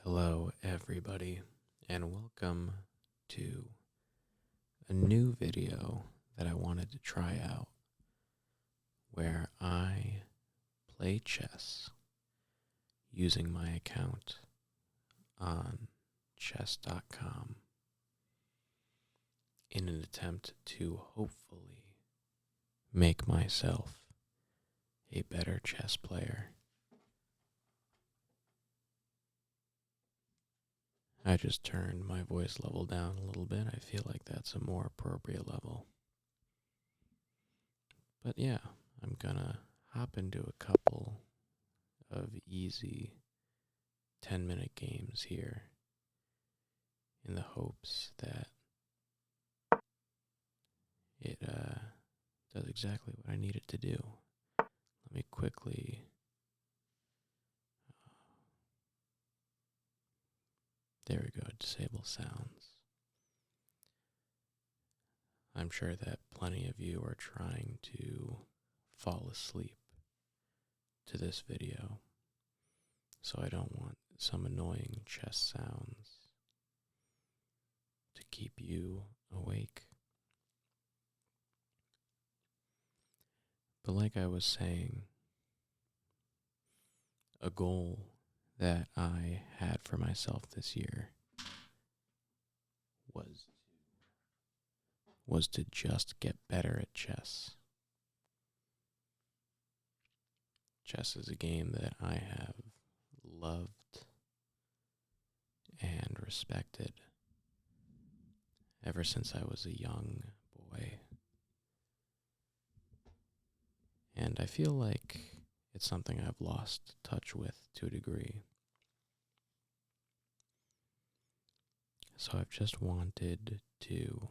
Hello, everybody, and welcome to a new video that I wanted to try out where I play chess using my account on chess.com in an attempt to hopefully make myself a better chess player. I just turned my voice level down a little bit. I feel like that's a more appropriate level. But yeah, I'm gonna hop into a couple of easy 10-minute games here in the hopes that it does exactly what I need it to do. Let me quickly there we go, disable sounds. I'm sure that plenty of you are trying to fall asleep to this video, so I don't want some annoying chess sounds to keep you awake. But like I was saying, a goal that I had for myself this year was to just get better at chess. Chess is a game that I have loved and respected ever since I was a young boy. And I feel like it's something I've lost touch with to a degree. So I've just wanted to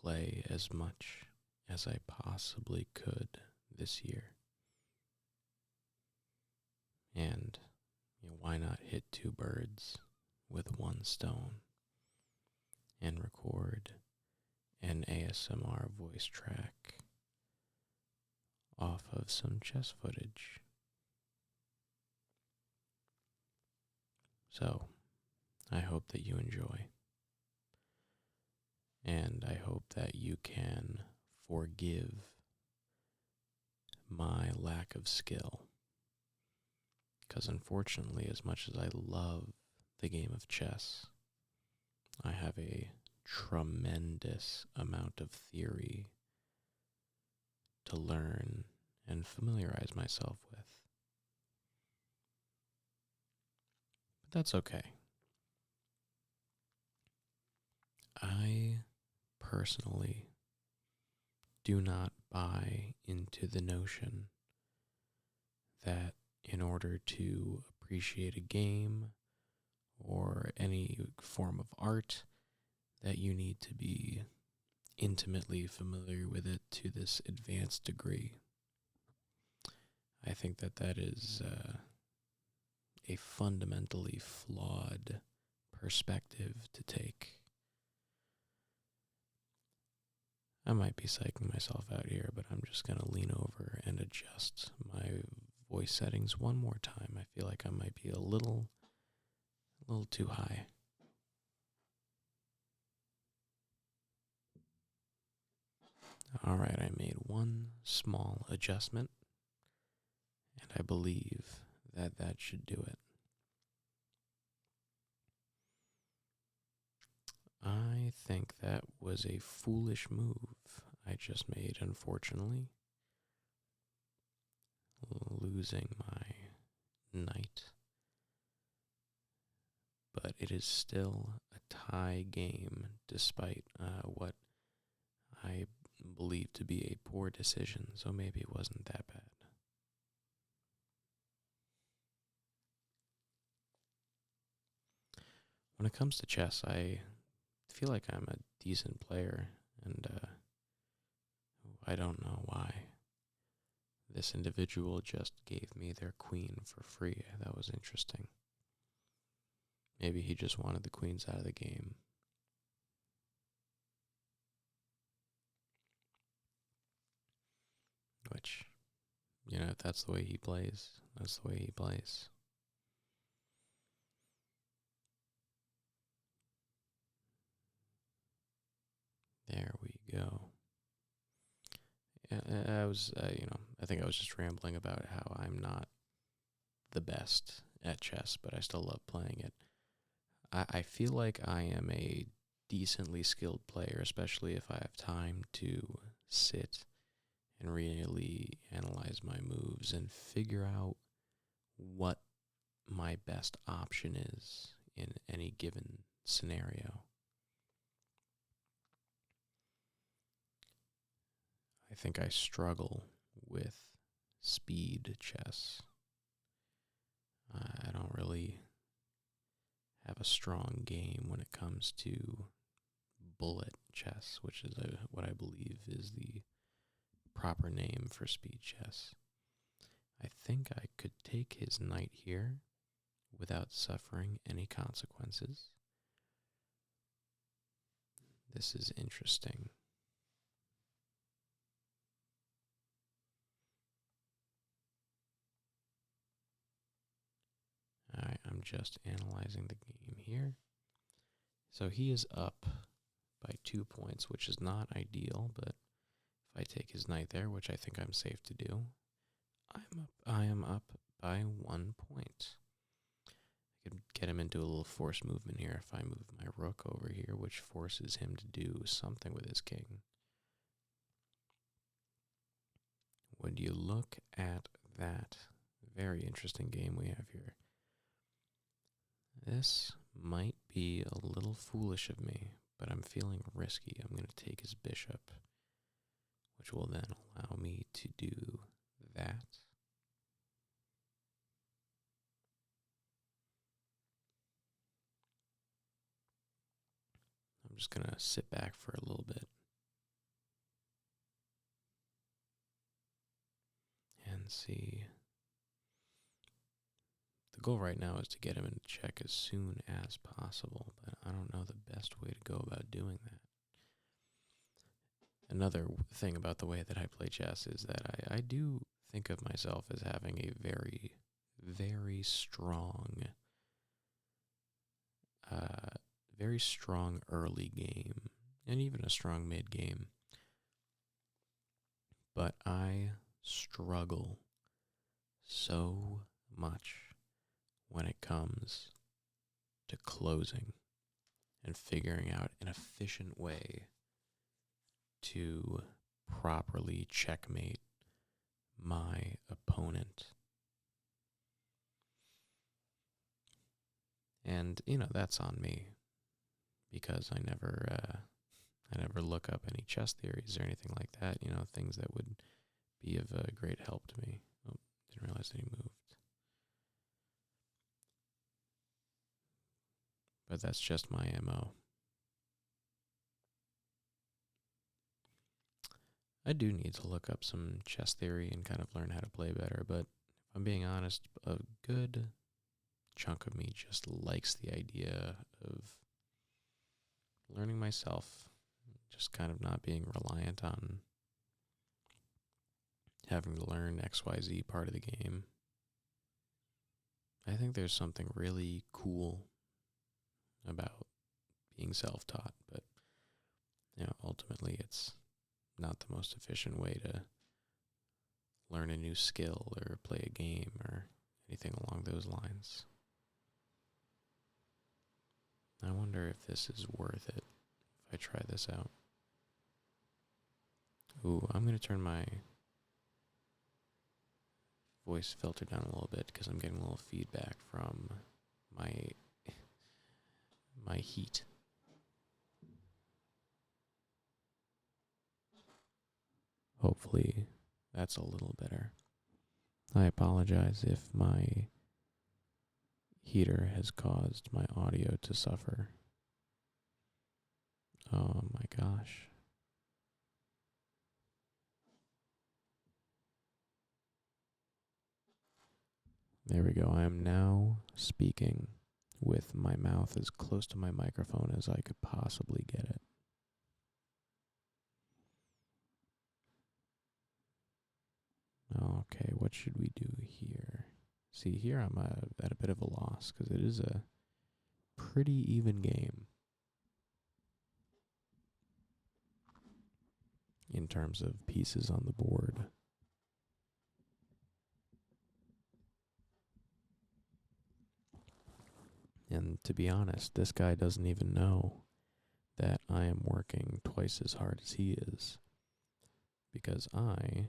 play as much as I possibly could this year. And why not hit two birds with one stone and record an ASMR voice track off of some chess footage. So, I hope that you enjoy. And I hope that you can forgive my lack of skill. Because unfortunately, as much as I love the game of chess, I have a tremendous amount of theory to learn and familiarize myself with. But that's okay. I personally do not buy into the notion that in order to appreciate a game or any form of art, that you need to be intimately familiar with it to this advanced degree. I think that that is a fundamentally flawed perspective to take. I might be psyching myself out here, but I'm just going to lean over and adjust my voice settings one more time. I feel like I might be a little too high. All right, I made one small adjustment, and I believe that that should do it. I think that was a foolish move I just made, unfortunately. Losing my knight. But it is still a tie game, despite what I believe to be a poor decision, so maybe it wasn't that bad. When it comes to chess, I feel like I'm a decent player, and I don't know why. This individual just gave me their queen for free. That was interesting. Maybe he just wanted the queens out of the game. Which, if that's the way he plays, that's the way he plays. go? I was, I think I was just rambling about how I'm not the best at chess, but I still love playing it. I feel like I am a decently skilled player, especially if I have time to sit and really analyze my moves and figure out what my best option is in any given scenario. I think I struggle with speed chess. I don't really have a strong game when it comes to bullet chess, which is what I believe is the proper name for speed chess. I think I could take his knight here without suffering any consequences. This is interesting. Alright, I'm just analyzing the game here. So he is up by 2 points, which is not ideal, but if I take his knight there, which I think I'm safe to do, I am up by 1 point. I could get him into a little forced movement here if I move my rook over here, which forces him to do something with his king. Would you look at that? Very interesting game we have here. This might be a little foolish of me, but I'm feeling risky. I'm going to take his bishop, which will then allow me to do that. I'm just going to sit back for a little bit and see. The goal right now is to get him into check as soon as possible, but I don't know the best way to go about doing that. Another thing about the way that I play chess is that I do think of myself as having a very, very strong early game, and even a strong mid game. But I struggle so much when it comes to closing and figuring out an efficient way to properly checkmate my opponent. And, that's on me because I never look up any chess theories or anything like that, things that would be of great help to me. Oh, didn't realize that he moved. But that's just my MO. I do need to look up some chess theory and kind of learn how to play better, but if I'm being honest, a good chunk of me just likes the idea of learning myself, just kind of not being reliant on having to learn XYZ part of the game. I think there's something really cool about being self-taught, but ultimately it's not the most efficient way to learn a new skill or play a game or anything along those lines. I wonder if this is worth it if I try this out. Ooh, I'm going to turn my voice filter down a little bit because I'm getting a little feedback from my heat. Hopefully that's a little better. I apologize if my heater has caused my audio to suffer. Oh my gosh. There we go. I am now speaking with my mouth as close to my microphone as I could possibly get it. Okay, what should we do here? See, here I'm at a bit of a loss because it is a pretty even game. in terms of pieces on the board. And to be honest, this guy doesn't even know that I am working twice as hard as he is, because I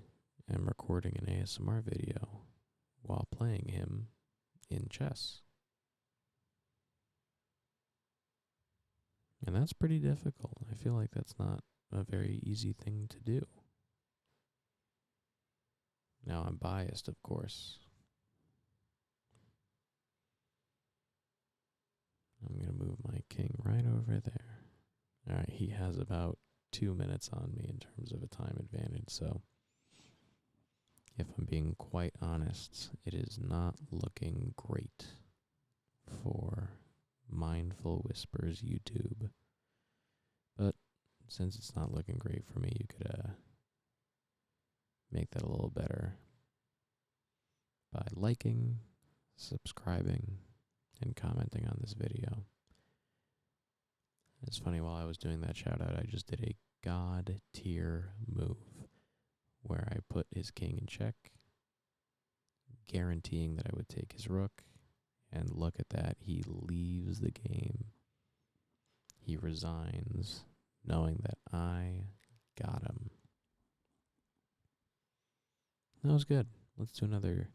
am recording an ASMR video while playing him in chess. And that's pretty difficult. I feel like that's not a very easy thing to do. Now, I'm biased, of course. I'm going to move my king right over there. All right, he has about 2 minutes on me in terms of a time advantage, so if I'm being quite honest, it is not looking great for Mindful Whispers YouTube. But since it's not looking great for me, you could make that a little better by liking, subscribing, and commenting on this video. It's funny, while I was doing that shout out, I just did a god tier move where I put his king in check, guaranteeing that I would take his rook, and look at that, he leaves the game. He resigns, knowing that I got him. That was good. Let's do another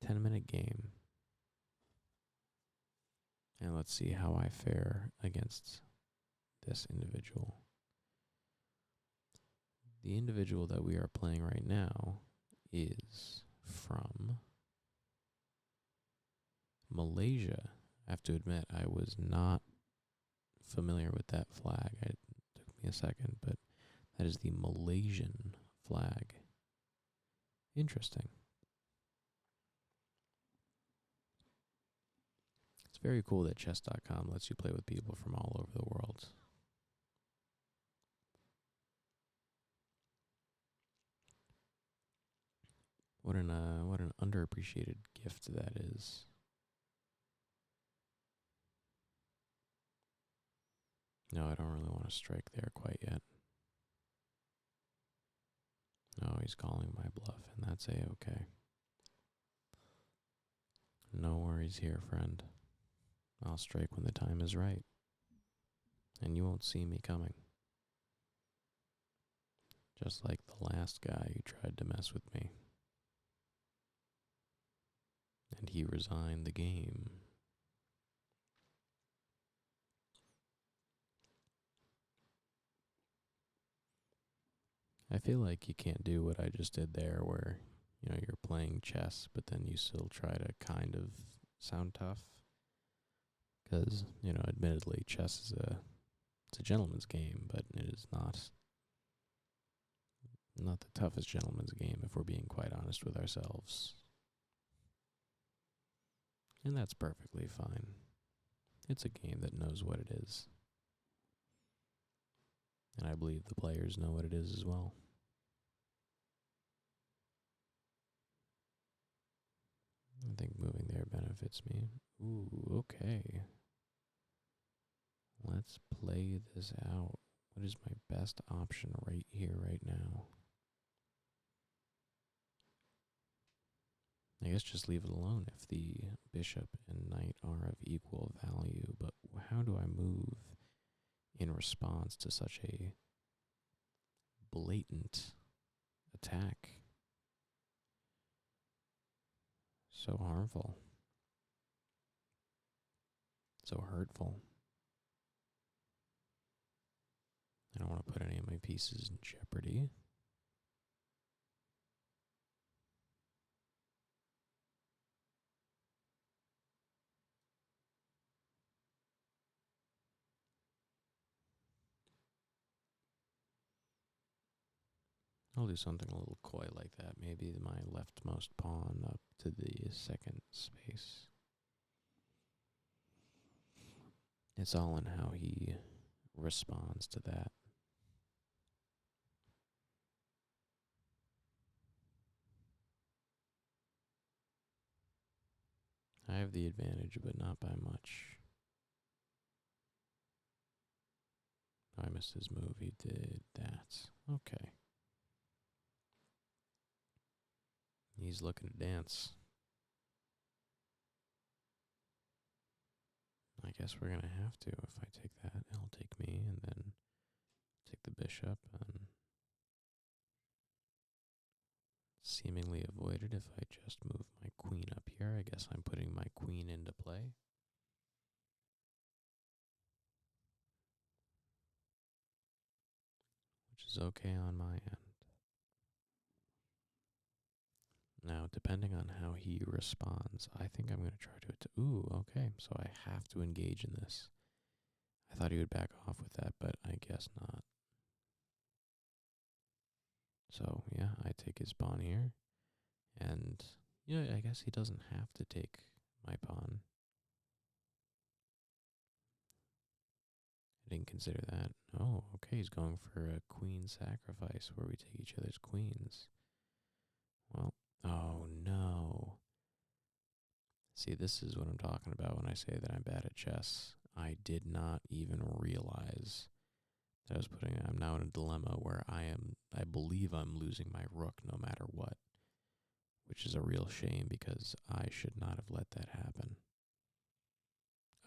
10-minute game. And let's see how I fare against this individual. The individual that we are playing right now is from Malaysia. I have to admit, I was not familiar with that flag. It took me a second, but that is the Malaysian flag. Interesting. It's very cool that chess.com lets you play with people from all over the world. What an underappreciated gift that is. No, I don't really want to strike there quite yet. No, he's calling my bluff, and that's A-okay. No worries here, friend. I'll strike when the time is right. And you won't see me coming. Just like the last guy who tried to mess with me. And he resigned the game. I feel like you can't do what I just did there, where, you're playing chess, but then you still try to kind of sound tough. Because, admittedly, chess is it's a gentleman's game, but it is not the toughest gentleman's game, if we're being quite honest with ourselves. And that's perfectly fine. It's a game that knows what it is. And I believe the players know what it is as well. I think moving there benefits me. Ooh, okay. Let's play this out. What is my best option right here, right now? I guess just leave it alone if the bishop and knight are of equal value, but how do I move in response to such a blatant attack? So harmful. So hurtful. I don't want to put any of my pieces in jeopardy. I'll do something a little coy like that. Maybe my leftmost pawn up to the second space. It's all in how he responds to that. I have the advantage, but not by much. I missed his move. He did that. Okay. He's looking to dance. I guess we're going to have to. If I take that, he'll take me, and then take the bishop, and seemingly avoid it if I just move my queen up here. I guess I'm putting my queen into play. Which is okay on my end. Now, depending on how he responds, I think I'm going to try to... Ooh, okay, so I have to engage in this. I thought he would back off with that, but I guess not. So, yeah, I take his pawn here. And, I guess he doesn't have to take my pawn. I didn't consider that. Oh, okay, he's going for a queen sacrifice where we take each other's queens. Well, oh no. See, this is what I'm talking about when I say that I'm bad at chess. I did not even realize that I'm now in a dilemma where I believe I'm losing my rook no matter what, which is a real shame because I should not have let that happen.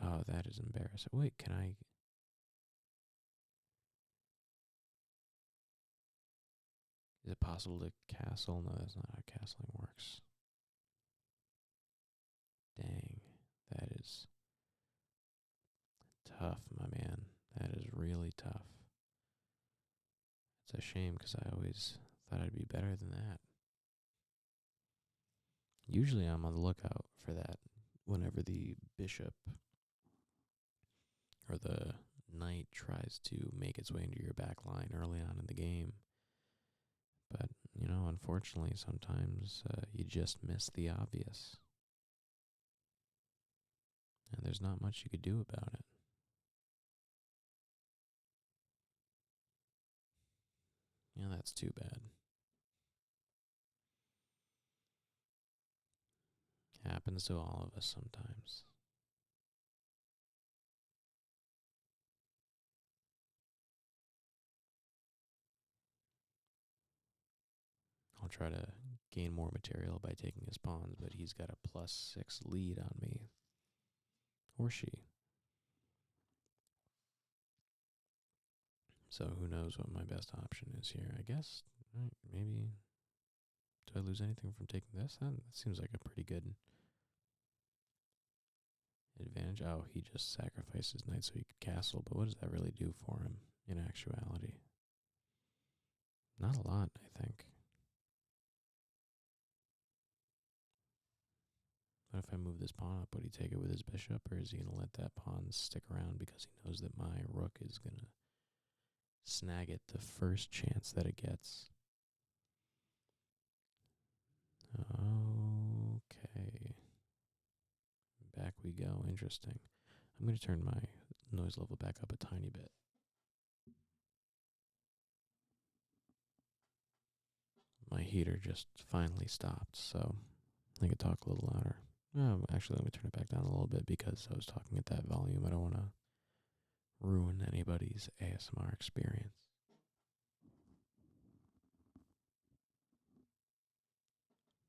Oh, that is embarrassing. Wait, is it possible to castle? No, that's not how castling works. Dang, that is tough, my man. That is really tough. It's a shame because I always thought I'd be better than that. Usually I'm on the lookout for that whenever the bishop or the knight tries to make its way into your back line early on in the game. But, unfortunately, sometimes you just miss the obvious. And there's not much you could do about it. That's too bad. Happens to all of us sometimes. I'll try to gain more material by taking his pawns, but he's got a +6 lead on me. Or she. So who knows what my best option is here. I guess maybe... Do I lose anything from taking this? That seems like a pretty good advantage. Oh, he just sacrificed his knight so he could castle, but what does that really do for him in actuality? Not a lot, I think. But if I move this pawn up, would he take it with his bishop, or is he going to let that pawn stick around because he knows that my rook is going to snag it the first chance that it gets? Okay. Back we go. Interesting. I'm going to turn my noise level back up a tiny bit. My heater just finally stopped, so I could talk a little louder. Actually, let me turn it back down a little bit because I was talking at that volume. I don't want to ruin anybody's ASMR experience.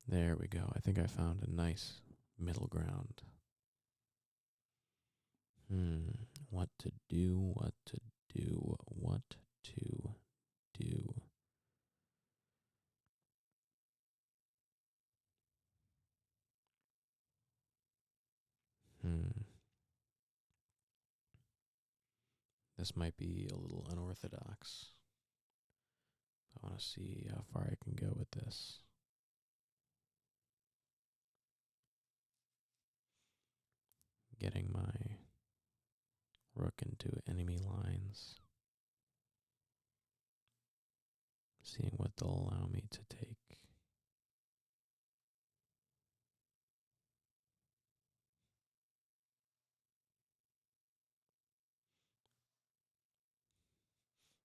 There we go. I think I found a nice middle ground. What to do, what to do, what to do. This might be a little unorthodox. I want to see how far I can go with this. Getting my rook into enemy lines. Seeing what they'll allow me to take.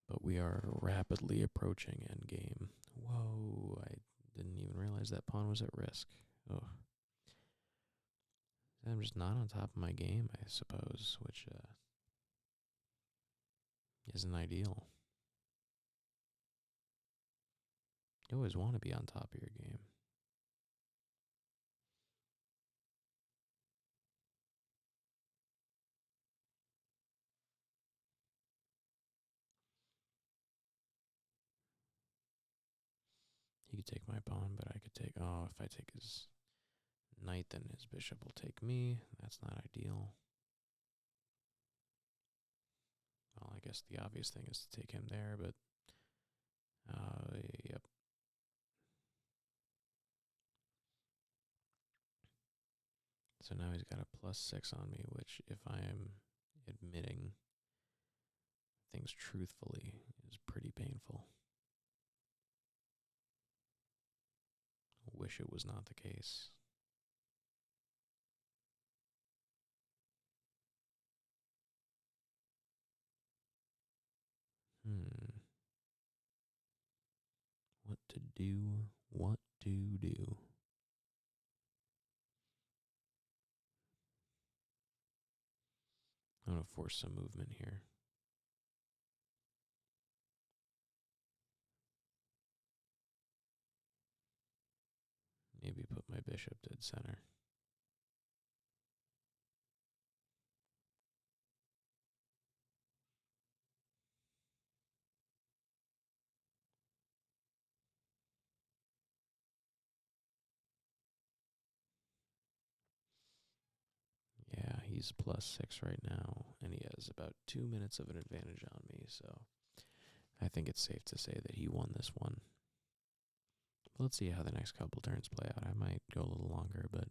But we are rapidly approaching endgame. Whoa, I didn't even realize that pawn was at risk. Oh. I'm just not on top of my game, I suppose, which isn't ideal. You always want to be on top of your game. you take my pawn, but I could take... Oh, if I take his knight, then his bishop will take me. That's not ideal. Well, I guess the obvious thing is to take him there, but... yep. So now he's got a +6 on me, which, if I am admitting things truthfully, is pretty painful. Wish it was not the case. What to do? What to do? I'm going to force some movement here. Maybe put my bishop dead center. Yeah, he's +6 right now, and he has about 2 minutes of an advantage on me, so I think it's safe to say that he won this one. Let's see how the next couple turns play out. I might go a little longer, but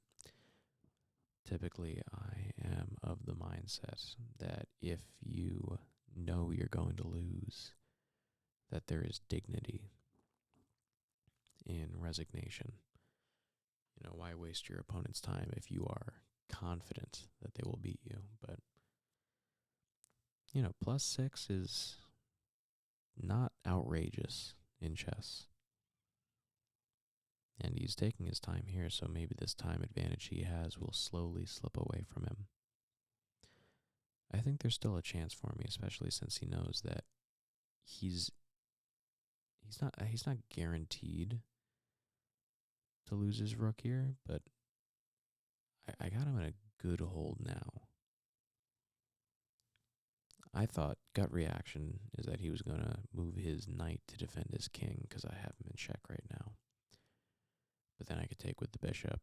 typically I am of the mindset that if you know you're going to lose, that there is dignity in resignation. You know, why waste your opponent's time if you are confident that they will beat you? But, you know, +6 is not outrageous in chess. And he's taking his time here, so maybe this time advantage he has will slowly slip away from him. I think there's still a chance for me, especially since he knows that he's not guaranteed to lose his rook here, but I got him in a good hold now. I thought gut reaction is that he was going to move his knight to defend his king because I have him in check right now. But then I could take with the bishop.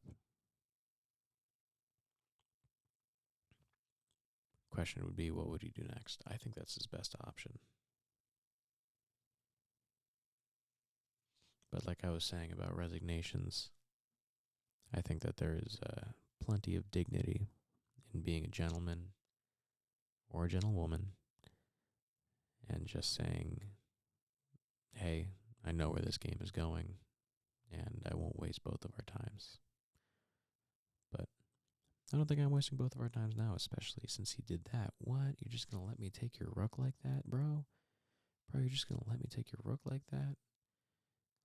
Question would be, what would he do next? I think that's his best option. But like I was saying about resignations, I think that there is plenty of dignity in being a gentleman or a gentlewoman and just saying, hey, I know where this game is going, and I won't waste both of our times. But I don't think I'm wasting both of our times now, especially since he did that. What? You're just going to let me take your rook like that, bro? Bro, you're just going to let me take your rook like that?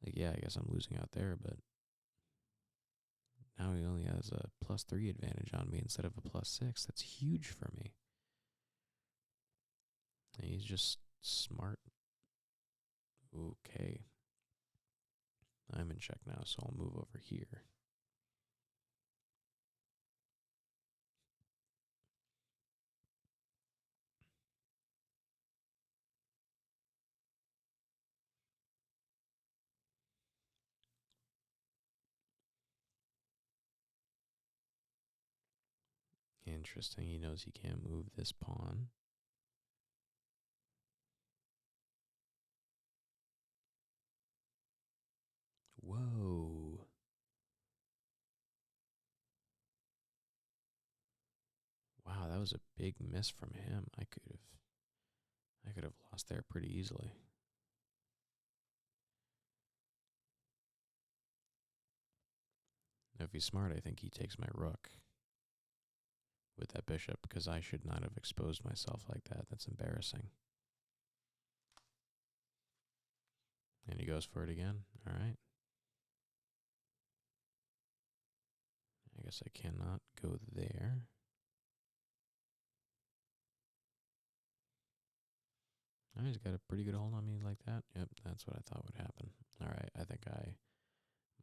Like, yeah, I guess I'm losing out there, but now he only has a +3 advantage on me instead of a +6. That's huge for me. And he's just smart. Okay. I'm in check now, so I'll move over here. Interesting. He knows he can't move this pawn. Whoa. Wow, that was a big miss from him. I could have lost there pretty easily. Now, if he's smart, I think he takes my rook with that bishop, because I should not have exposed myself like that. That's embarrassing. And he goes for it again. All right. I guess I cannot go there. Oh, he's got a pretty good hold on me like that. Yep, that's what I thought would happen. All right, I think I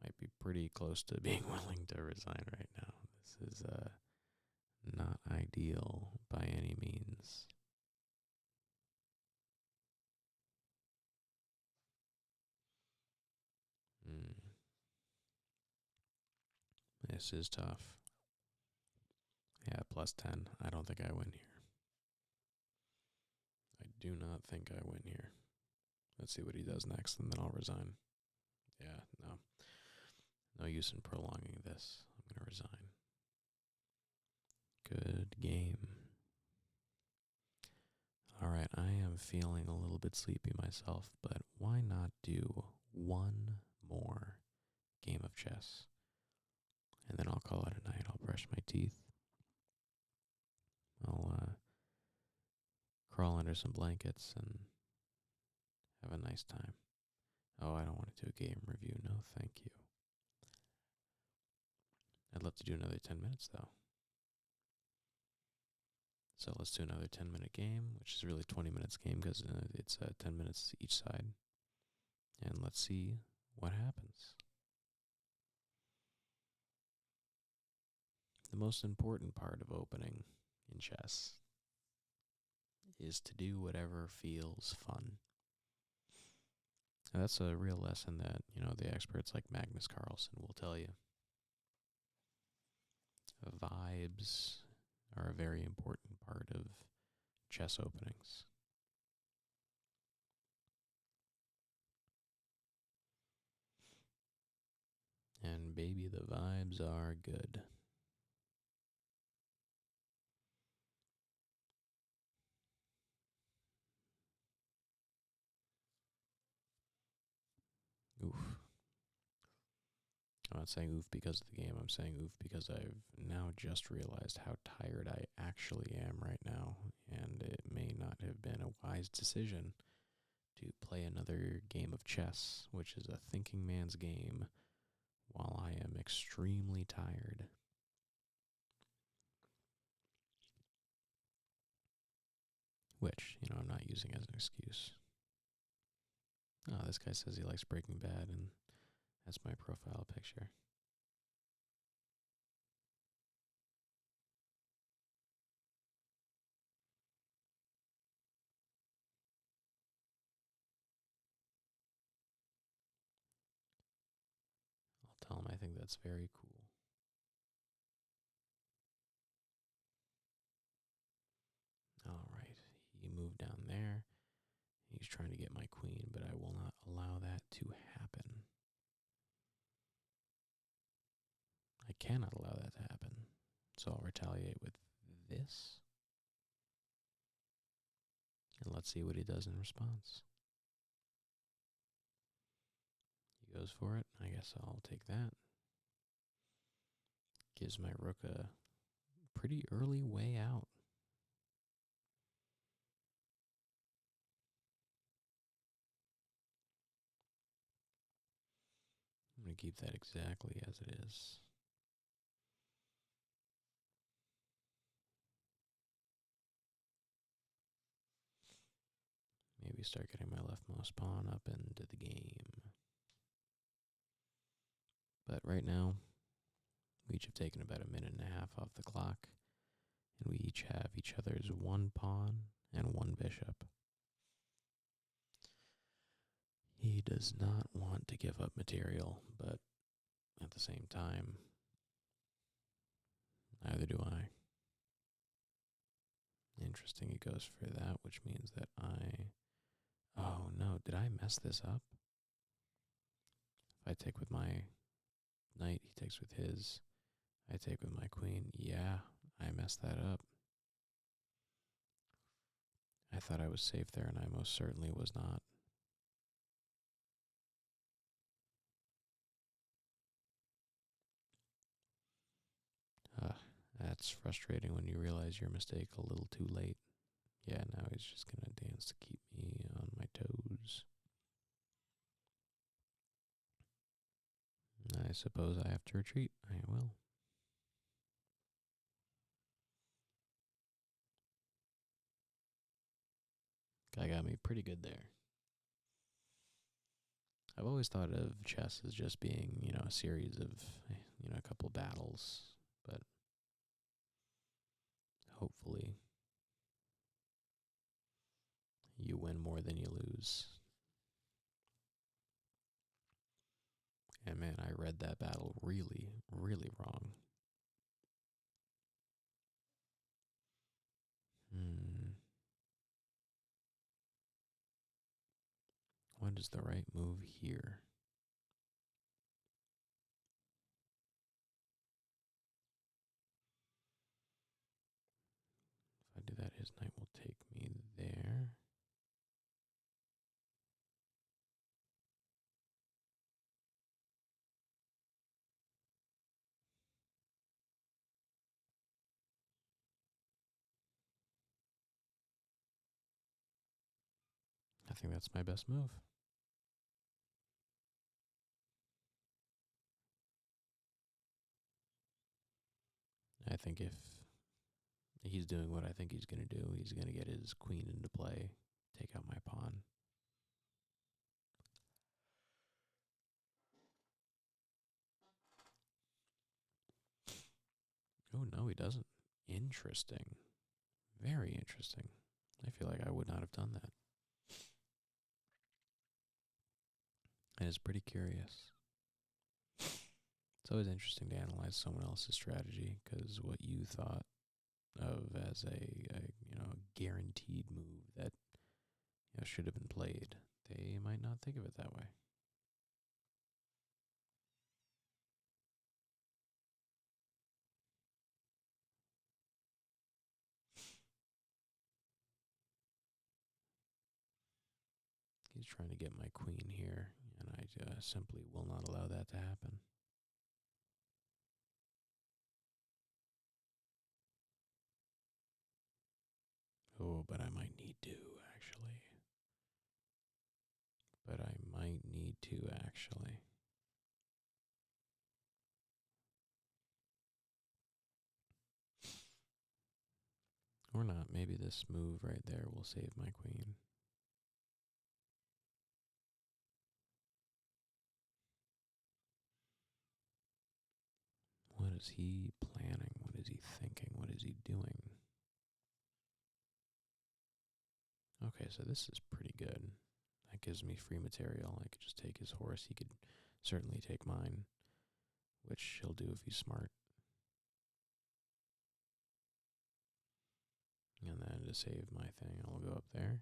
might be pretty close to being willing to resign right now. This is not ideal by any means. This is tough. Yeah, plus 10. I don't think I win here. I do not think I win here. Let's see what he does next, and then I'll resign. Yeah, no. No use in prolonging this. I'm going to resign. Good game. All right, I am feeling a little bit sleepy myself, but why not do one more game of chess? And then I'll call it a night. I'll brush my teeth. I'll crawl under some blankets and have a nice time. Oh, I don't want to do a game review. No, thank you. I'd love to do another 10 minutes, though. So let's do another 10-minute game, which is really 20 minutes game because it's 10 minutes each side. And let's see what happens. The most important part of opening in chess is to do whatever feels fun. And that's a real lesson that, the experts like Magnus Carlsen will tell you. Vibes are a very important part of chess openings. And baby, the vibes are good. Oof. I'm not saying oof because of the game. I'm saying oof because I've now just realized how tired I actually am right now. And it may not have been a wise decision to play another game of chess, which is a thinking man's game, while I am extremely tired. Which, I'm not using as an excuse. Oh, this guy says he likes Breaking Bad, and that's my profile picture. I'll tell him I think that's very cool. All right, he moved down there. He's trying to get my queen, but I will not allow that to happen. I cannot allow that to happen. So I'll retaliate with this. And let's see what he does in response. He goes for it. I guess I'll take that. Gives my rook a pretty early way out. I'm going to keep that exactly as it is. Maybe start getting my leftmost pawn up into the game. But right now, we each have taken about a minute and a half off the clock, and we each have each other's one pawn and one bishop. He does not want to give up material, but at the same time, neither do I. Interesting, he goes for that, which means that oh no, did I mess this up? If I take with my knight, he takes with his. I take with my queen. Yeah, I messed that up. I thought I was safe there, and I most certainly was not. That's frustrating when you realize your mistake a little too late. Yeah, now he's just going to dance to keep me on my toes. I suppose I have to retreat. I will. Guy got me pretty good there. I've always thought of chess as just being, a series of, a couple battles, but hopefully you win more than you lose. And man, I read that battle really, really wrong. What is the right move here? If I do that, his knight will take me there. I think that's my best move. I think if he's doing what I think he's going to do, he's going to get his queen into play, take out my pawn. Oh, no, he doesn't. Interesting. Very interesting. I feel like I would not have done that. And it's pretty curious. It's always interesting to analyze someone else's strategy, because what you thought of as a guaranteed move that should have been played, they might not think of it that way. He's trying to get my queen here, and I simply will not allow that to happen. Oh, but I might need to, actually. Or not. Maybe this move right there will save my queen. What is he planning? What is he thinking? What is he doing? Okay, so this is pretty good. That gives me free material. I could just take his horse. He could certainly take mine, which he'll do if he's smart. And then to save my thing, I'll go up there.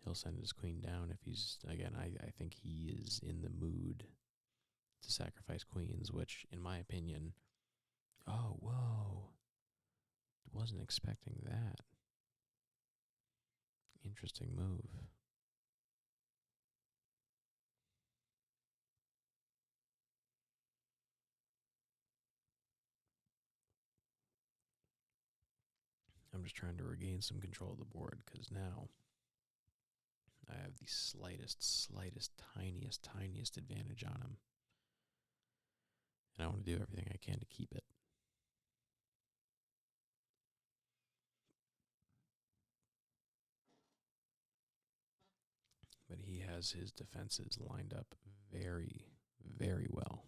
He'll send his queen down if he's, again, I think he is in the mood to sacrifice queens, which, in my opinion, oh, whoa, wasn't expecting that. Interesting move. I'm just trying to regain some control of the board, because now I have the slightest, tiniest advantage on him. And I want to do everything I can to keep it. But he has his defenses lined up very, very well.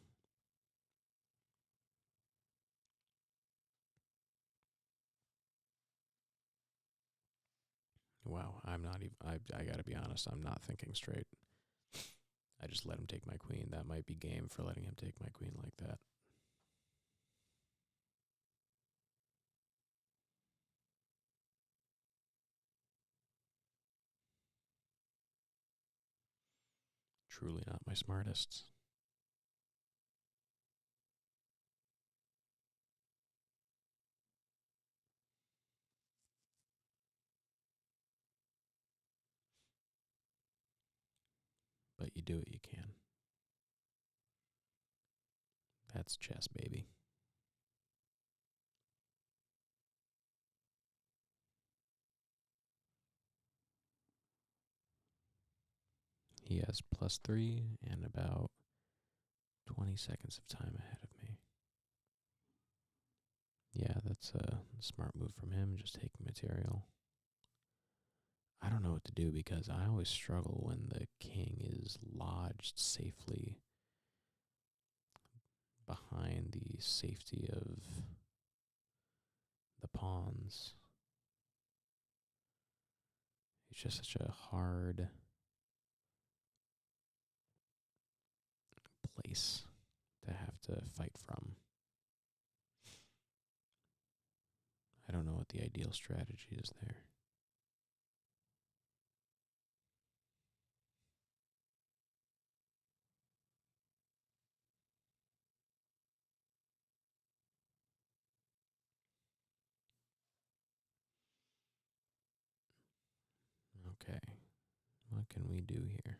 Wow, I'm not even, I gotta be honest, I'm not thinking straight. I just let him take my queen. That might be game for letting him take my queen like that. Truly not my smartest. But you do what you can. That's chess, baby. He has +3 and about 20 seconds of time ahead of me. Yeah, that's a smart move from him, just taking material. I don't know what to do, because I always struggle when the king is lodged safely behind the safety of the pawns. It's just such a hard place to have to fight from. I don't know what the ideal strategy is there. Okay, what can we do here?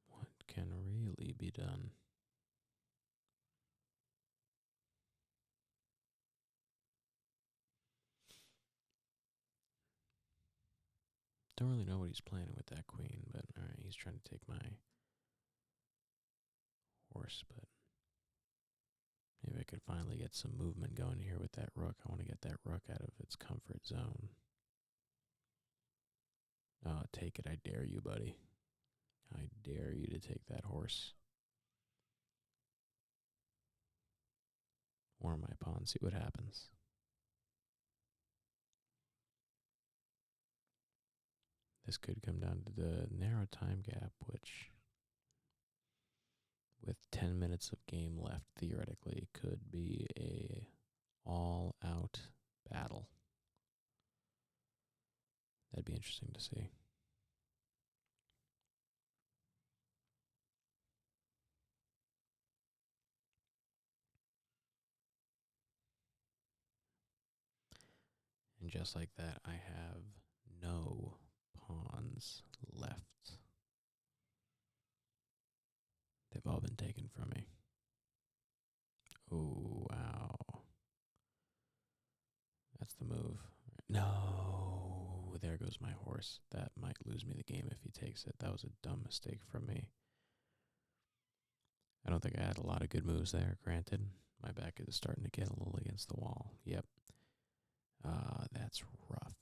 What can really be done? Don't really know what he's planning with that queen, but alright, he's trying to take my horse, but maybe I could finally get some movement going here with that rook. I want to get that rook out of its comfort zone. Oh, take it. I dare you, buddy. I dare you to take that horse. Or my pawn, see what happens. This could come down to the narrow time gap, which, with 10 minutes of game left, theoretically, could be a all-out battle. That'd be interesting to see. And just like that, I have no pawns left. They've all been taken from me. Oh, wow. That's the move. No, there goes my horse. That might lose me the game if he takes it. That was a dumb mistake from me. I don't think I had a lot of good moves there, granted. My back is starting to get a little against the wall. Yep. That's rough.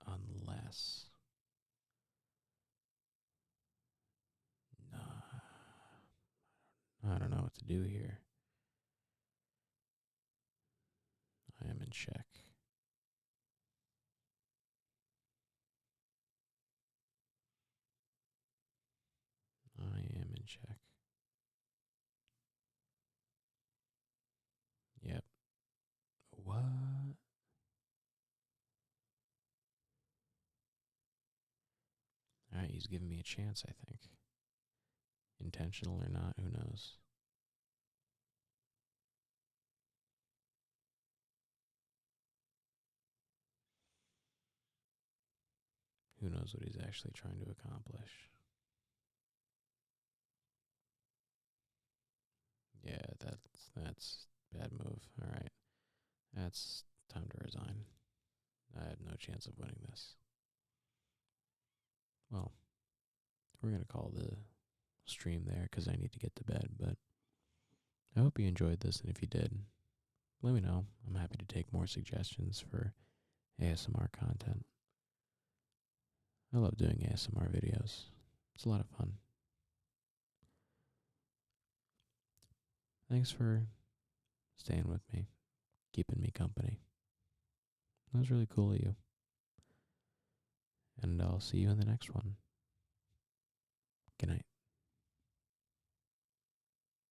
Unless... Nah. I don't know what to do here. I am in check. I am in check. Yep. What? Alright, he's giving me a chance, I think. Intentional or not, who knows? Who knows what he's actually trying to accomplish? Yeah, that's bad move. Alright. That's time to resign. I have no chance of winning this. Well, we're going to call the stream there because I need to get to bed, but I hope you enjoyed this, and if you did, let me know. I'm happy to take more suggestions for ASMR content. I love doing ASMR videos. It's a lot of fun. Thanks for staying with me, keeping me company. That was really cool of you. And I'll see you in the next one. Good night.